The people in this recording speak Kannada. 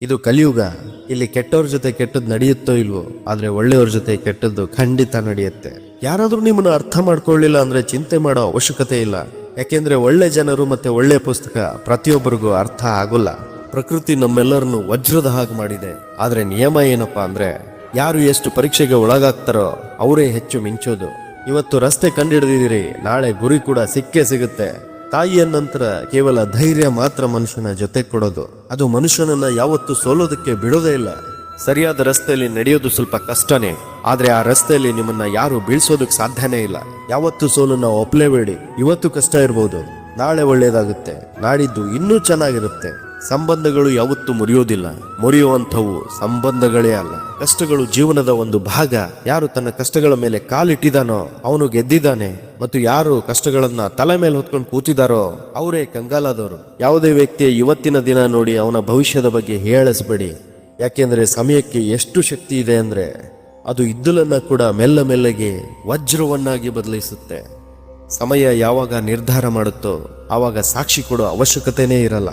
ಇದು ಕಲಿಯುಗ. ಇಲ್ಲಿ ಕೆಟ್ಟವ್ರ ಜೊತೆ ಕೆಟ್ಟದ್ದು ನಡೆಯುತ್ತೋ ಇಲ್ವೋ, ಆದ್ರೆ ಒಳ್ಳೆಯವ್ರ ಜೊತೆ ಕೆಟ್ಟದ್ದು ಖಂಡಿತ ನಡೆಯುತ್ತೆ. ಯಾರಾದ್ರೂ ನಿಮ್ಮನ್ನ ಅರ್ಥ ಮಾಡ್ಕೊಳ್ಳಿಲ್ಲ ಅಂದ್ರೆ ಚಿಂತೆ ಮಾಡೋ ಅವಶ್ಯಕತೆ ಇಲ್ಲ. ಯಾಕೆಂದ್ರೆ ಒಳ್ಳೆ ಜನರು ಮತ್ತೆ ಒಳ್ಳೆ ಪುಸ್ತಕ ಪ್ರತಿಯೊಬ್ಬರಿಗೂ ಅರ್ಥ ಆಗೋಲ್ಲ. ಪ್ರಕೃತಿ ನಮ್ಮೆಲ್ಲರನ್ನು ವಜ್ರದ ಹಾಗೆ ಮಾಡಿದೆ. ಆದ್ರೆ ನಿಯಮ ಏನಪ್ಪಾ ಅಂದ್ರೆ, ಯಾರು ಎಷ್ಟು ಪರೀಕ್ಷೆಗೆ ಒಳಗಾಗ್ತಾರೋ ಅವರೇ ಹೆಚ್ಚು ಮಿಂಚೋದು. ಇವತ್ತು ರಸ್ತೆ ಕಂಡಿಡಿದಿರಿ, ನಾಳೆ ಗುರಿ ಕೂಡ ಸಿಕ್ಕೇ ಸಿಗುತ್ತೆ. ತಾಯಿಯ ನಂತರ ಕೇವಲ ಧೈರ್ಯ ಮಾತ್ರ ಮನುಷ್ಯನ ಜೊತೆ ಕೊಡೋದು. ಅದು ಮನುಷ್ಯನನ್ನ ಯಾವತ್ತೂ ಸೋಲೋದಕ್ಕೆ ಬಿಡೋದೇ ಇಲ್ಲ. ಸರಿಯಾದ ರಸ್ತೆಯಲ್ಲಿ ನಡೆಯೋದು ಸ್ವಲ್ಪ ಕಷ್ಟನೇ, ಆದ್ರೆ ಆ ರಸ್ತೆಯಲ್ಲಿ ನಿಮ್ಮನ್ನ ಯಾರು ಬೀಳ್ಸೋದಕ್ಕೆ ಸಾಧ್ಯನೇ ಇಲ್ಲ. ಯಾವತ್ತು ಸೋಲನ್ನ ಒಪ್ಲೇಬೇಡಿ. ಇವತ್ತು ಕಷ್ಟ ಇರ್ಬೋದು, ನಾಳೆ ಒಳ್ಳೇದಾಗುತ್ತೆ, ನಾಡಿದ್ದು ಇನ್ನೂ ಚೆನ್ನಾಗಿರುತ್ತೆ. ಸಂಬಂಧಗಳು ಯಾವತ್ತೂ ಮುರಿಯೋದಿಲ್ಲ, ಮುರಿಯುವಂಥವು ಸಂಬಂಧಗಳೇ ಅಲ್ಲ. ಕಷ್ಟಗಳು ಜೀವನದ ಒಂದು ಭಾಗ. ಯಾರು ತನ್ನ ಕಷ್ಟಗಳ ಮೇಲೆ ಕಾಲಿಟ್ಟಿದಾನೋ ಅವನು ಗೆದ್ದಿದ್ದಾನೆ, ಮತ್ತು ಯಾರು ಕಷ್ಟಗಳನ್ನ ತಲೆ ಮೇಲೆ ಹೊತ್ಕೊಂಡು ಕೂತಿದಾರೋ ಅವರೇ ಕಂಗಾಲಾದವರು. ಯಾವುದೇ ವ್ಯಕ್ತಿಯ ಇವತ್ತಿನ ದಿನ ನೋಡಿ ಅವನ ಭವಿಷ್ಯದ ಬಗ್ಗೆ ಹೇಳಿಸ್ಬೇಡಿ. ಯಾಕೆಂದ್ರೆ ಸಮಯಕ್ಕೆ ಎಷ್ಟು ಶಕ್ತಿ ಇದೆ ಅಂದ್ರೆ ಅದು ಇದ್ದಲನ್ನ ಕೂಡ ಮೆಲ್ಲ ಮೆಲ್ಲಗೆ ವಜ್ರವನ್ನಾಗಿ ಬದಲಿಸುತ್ತೆ. ಸಮಯ ಯಾವಾಗ ನಿರ್ಧಾರ ಮಾಡುತ್ತೋ ಆವಾಗ ಸಾಕ್ಷಿ ಕೊಡೋ ಅವಶ್ಯಕತೆನೇ ಇರಲ್ಲ.